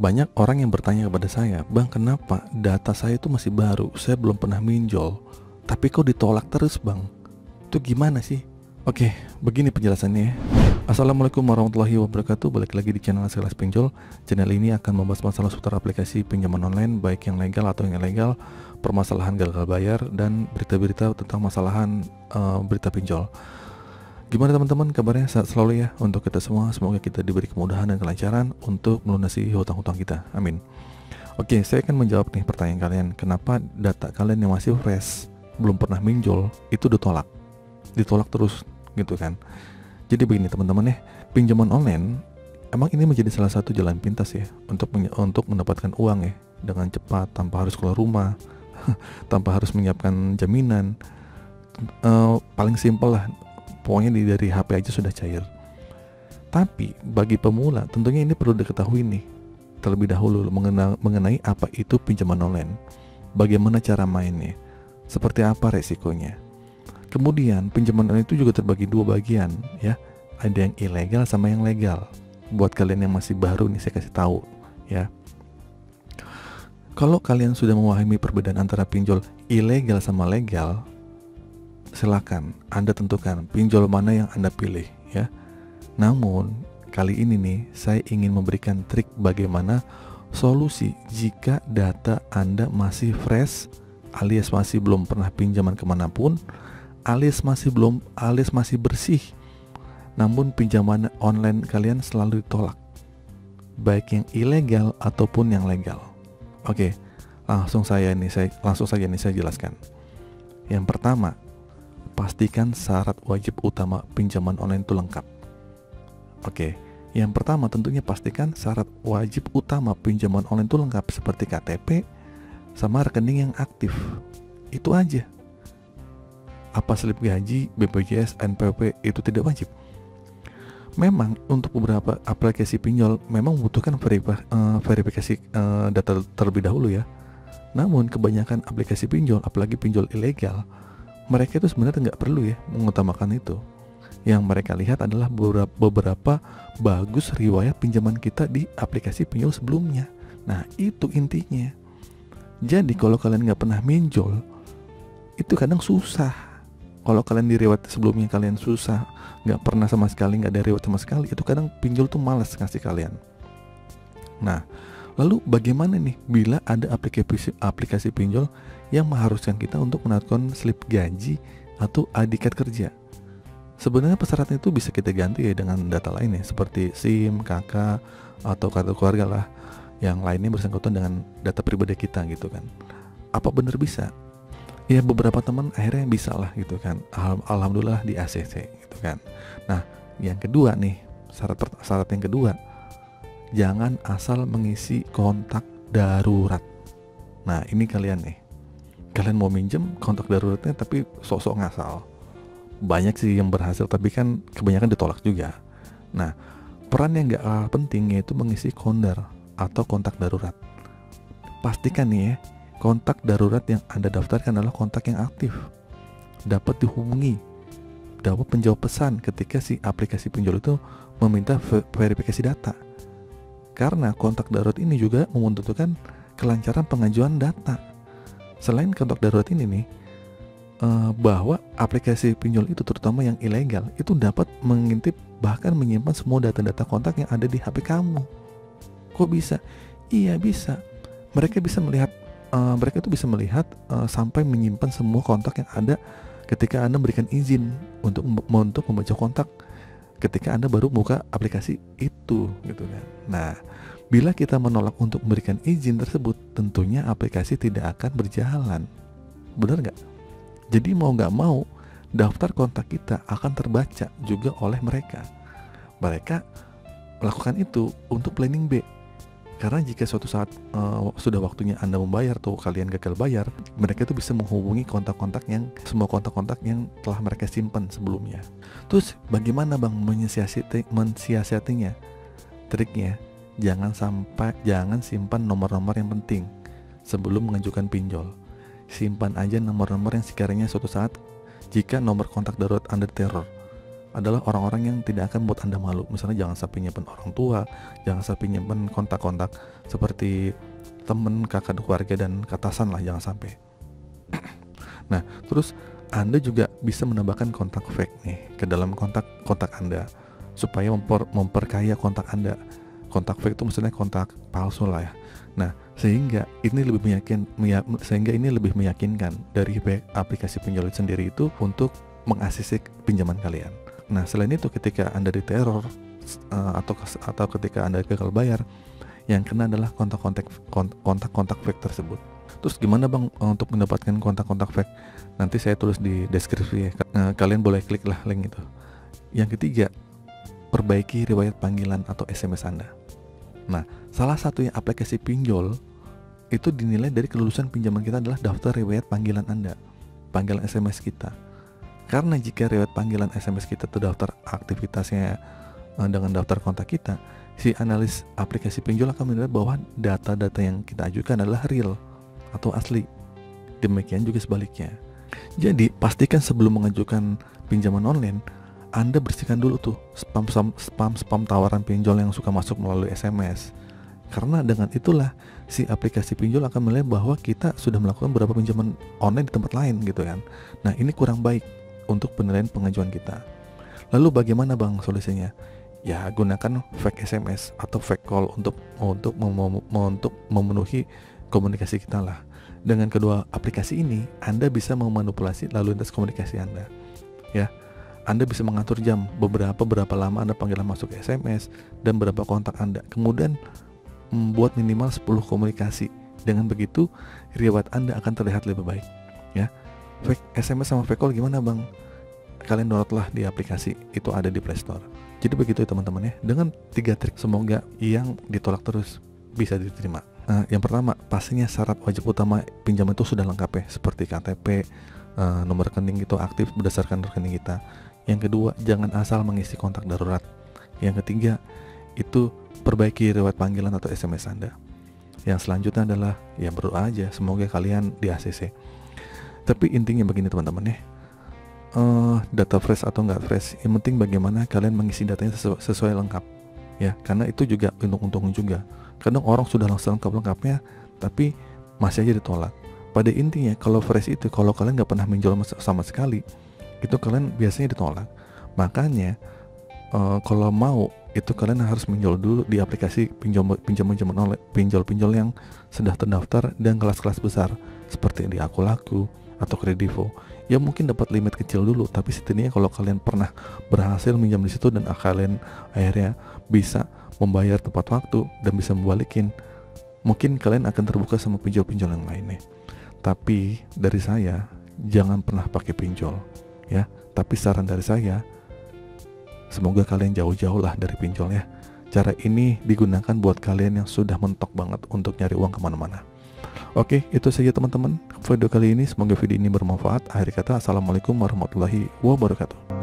Banyak orang yang bertanya kepada saya, "Bang, kenapa data saya itu masih baru? Saya belum pernah minjol, tapi kok ditolak terus, Bang? Itu gimana sih?" Oke, begini penjelasannya ya. Assalamualaikum warahmatullahi wabarakatuh. Balik lagi di channel Sekelas Pinjol. Channel ini akan membahas masalah seputar aplikasi pinjaman online, baik yang legal atau yang ilegal, permasalahan gagal bayar, dan berita-berita tentang masalahan berita pinjol. Gimana teman-teman, kabarnya sehat selalu ya untuk kita semua. Semoga kita diberi kemudahan dan kelancaran untuk melunasi hutang-hutang kita. Amin. Oke, saya akan menjawab nih pertanyaan kalian. Kenapa data kalian yang masih fresh, belum pernah minjol, itu ditolak terus gitu kan? Jadi begini teman-teman ya, pinjaman online emang ini menjadi salah satu jalan pintas ya untuk mendapatkan uang ya dengan cepat tanpa harus keluar rumah, tanpa harus menyiapkan jaminan. Paling simpel lah, pokoknya dari HP aja sudah cair. Tapi bagi pemula tentunya ini perlu diketahui nih terlebih dahulu mengenai apa itu pinjaman online, bagaimana cara mainnya, seperti apa resikonya. Kemudian pinjaman online itu juga terbagi dua bagian ya, ada yang ilegal sama yang legal. Buat kalian yang masih baru nih saya kasih tahu ya. Kalau kalian sudah memahami perbedaan antara pinjol ilegal sama legal, silakan Anda tentukan pinjol mana yang Anda pilih ya. Namun kali ini nih saya ingin memberikan trik bagaimana solusi jika data Anda masih fresh alias masih belum pernah pinjaman kemanapun, alias masih bersih, namun pinjaman online kalian selalu ditolak, baik yang ilegal ataupun yang legal. Oke, langsung saja nih saya jelaskan. Yang pertama, pastikan syarat wajib utama pinjaman online itu lengkap. Oke, yang pertama tentunya pastikan syarat wajib utama pinjaman online itu lengkap seperti KTP sama rekening yang aktif. Itu aja. Apa slip gaji, BPJS, NPWP itu tidak wajib. Memang untuk beberapa aplikasi pinjol memang membutuhkan verifikasi data terlebih dahulu ya. Namun kebanyakan aplikasi pinjol, apalagi pinjol ilegal, mereka itu sebenarnya nggak perlu ya mengutamakan itu. Yang mereka lihat adalah beberapa bagus riwayat pinjaman kita di aplikasi pinjol sebelumnya. Nah itu intinya. Jadi kalau kalian nggak pernah minjol, itu kadang susah. Kalau kalian di riwayat sebelumnya kalian susah, nggak pernah sama sekali, nggak ada riwayat sama sekali, itu kadang pinjol tuh malas ngasih kalian. Nah, lalu bagaimana nih bila ada aplikasi pinjol yang mengharuskan kita untuk menandakan slip gaji atau ID card kerja? Sebenarnya persyaratan itu bisa kita ganti ya dengan data lainnya seperti SIM, KK, atau kartu keluarga lah. Yang lainnya bersangkutan dengan data pribadi kita gitu kan. Apa benar bisa? Ya beberapa teman akhirnya bisa lah gitu kan. Alhamdulillah di ACC gitu kan. Nah yang kedua nih, syarat yang kedua, jangan asal mengisi kontak darurat. Nah ini kalian mau minjem kontak daruratnya tapi sok-sok ngasal. Banyak sih yang berhasil tapi kan kebanyakan ditolak juga. Nah peran yang gak kalah penting yaitu mengisi kondar atau kontak darurat. Pastikan nih ya, kontak darurat yang Anda daftarkan adalah kontak yang aktif, dapat dihubungi, dapat menjawab pesan ketika si aplikasi pinjol itu meminta verifikasi data. Karena kontak darurat ini juga membutuhkan kelancaran pengajuan data. Selain kontak darurat ini nih, bahwa aplikasi pinjol itu terutama yang ilegal itu dapat mengintip bahkan menyimpan semua data-data kontak yang ada di HP kamu. Kok bisa? Iya bisa. Mereka itu bisa melihat sampai menyimpan semua kontak yang ada ketika Anda memberikan izin untuk membaca kontak ketika Anda baru buka aplikasi itu gitu kan. Nah, bila kita menolak untuk memberikan izin tersebut, tentunya aplikasi tidak akan berjalan. Benar nggak? Jadi mau nggak mau, daftar kontak kita akan terbaca juga oleh mereka. Mereka lakukan itu untuk planning B. Karena jika suatu saat sudah waktunya Anda membayar atau kalian gagal bayar, mereka itu bisa menghubungi semua kontak-kontak yang telah mereka simpan sebelumnya. Terus bagaimana Bang mensiasatinya? Triknya, jangan simpan nomor-nomor yang penting sebelum mengajukan pinjol. Simpan aja nomor-nomor yang sekiranya suatu saat jika nomor kontak darurat Anda teror, adalah orang-orang yang tidak akan buat Anda malu. Misalnya jangan sampai nyimpen orang tua, jangan sampai nyimpen kontak-kontak seperti teman, kakak, keluarga, dan atasan lah, jangan sampai. Nah, terus Anda juga bisa menambahkan kontak fake nih ke dalam kontak Anda supaya memperkaya kontak Anda. Kontak fake itu maksudnya kontak palsu lah ya. Nah, sehingga ini lebih meyakinkan dari aplikasi pinjol sendiri itu untuk mengaksesi pinjaman kalian. Nah, selain itu ketika Anda diteror atau ketika Anda gagal bayar, yang kena adalah kontak fake tersebut. Terus gimana Bang untuk mendapatkan kontak fake? Nanti saya tulis di deskripsi ya. Kalian boleh klik lah link itu. Yang ketiga, perbaiki riwayat panggilan atau SMS Anda. Nah, salah satu yang aplikasi pinjol itu dinilai dari kelulusan pinjaman kita adalah daftar riwayat panggilan Anda, panggilan SMS kita. Karena jika riwayat panggilan SMS kita terdaftar aktivitasnya dengan daftar kontak kita, si analis aplikasi pinjol akan menilai bahwa data-data yang kita ajukan adalah real atau asli. Demikian juga sebaliknya. Jadi pastikan sebelum mengajukan pinjaman online, Anda bersihkan dulu tuh spam tawaran pinjol yang suka masuk melalui SMS. Karena dengan itulah si aplikasi pinjol akan menilai bahwa kita sudah melakukan beberapa pinjaman online di tempat lain gitu kan. Nah, ini kurang baik untuk penilaian pengajuan kita. Lalu bagaimana Bang solusinya? Ya, gunakan fake SMS atau fake call untuk memenuhi komunikasi kita lah. Dengan kedua aplikasi ini, Anda bisa memanipulasi lalu lintas komunikasi Anda. Ya, Anda bisa mengatur jam, berapa lama Anda panggilan masuk SMS, dan berapa kontak Anda. Kemudian membuat minimal 10 komunikasi. Dengan begitu, riwayat Anda akan terlihat lebih baik. Ya, fake SMS sama fake call gimana Bang? Kalian downloadlah di aplikasi, itu ada di Play Store. Jadi begitu ya teman-teman ya. Dengan 3 trik, semoga yang ditolak terus bisa diterima. Yang pertama, pastinya syarat wajib utama pinjaman itu sudah lengkap ya, seperti KTP, nomor rekening itu aktif berdasarkan rekening kita. Yang kedua, jangan asal mengisi kontak darurat. Yang ketiga, itu perbaiki riwayat panggilan atau SMS Anda. Yang selanjutnya adalah ya berdoa aja, semoga kalian di ACC. Tapi intinya begini teman-teman ya, data fresh atau nggak fresh, yang penting bagaimana kalian mengisi datanya sesuai lengkap ya, karena itu juga untung-untung juga. Kadang orang sudah langsung lengkapnya tapi masih aja ditolak. Pada intinya kalau fresh itu, kalau kalian nggak pernah minjol sama sekali, itu kalian biasanya ditolak. Makanya kalau mau itu kalian harus minjol dulu di aplikasi pinjam online, pinjol yang sudah terdaftar dan kelas-kelas besar seperti di Akulaku atau Kredivo. Ya mungkin dapat limit kecil dulu, tapi setidaknya kalau kalian pernah berhasil minjam di situ dan kalian akhirnya bisa membayar tepat waktu dan bisa membalikin, mungkin kalian akan terbuka sama pinjol-pinjol yang lainnya. Tapi dari saya, jangan pernah pakai pinjol ya. Tapi saran dari saya, semoga kalian jauh-jauh lah dari pinjol ya. Cara ini digunakan buat kalian yang sudah mentok banget untuk nyari uang kemana-mana. Oke, itu saja teman-teman video kali ini. Semoga video ini bermanfaat. Akhir kata, assalamualaikum warahmatullahi wabarakatuh.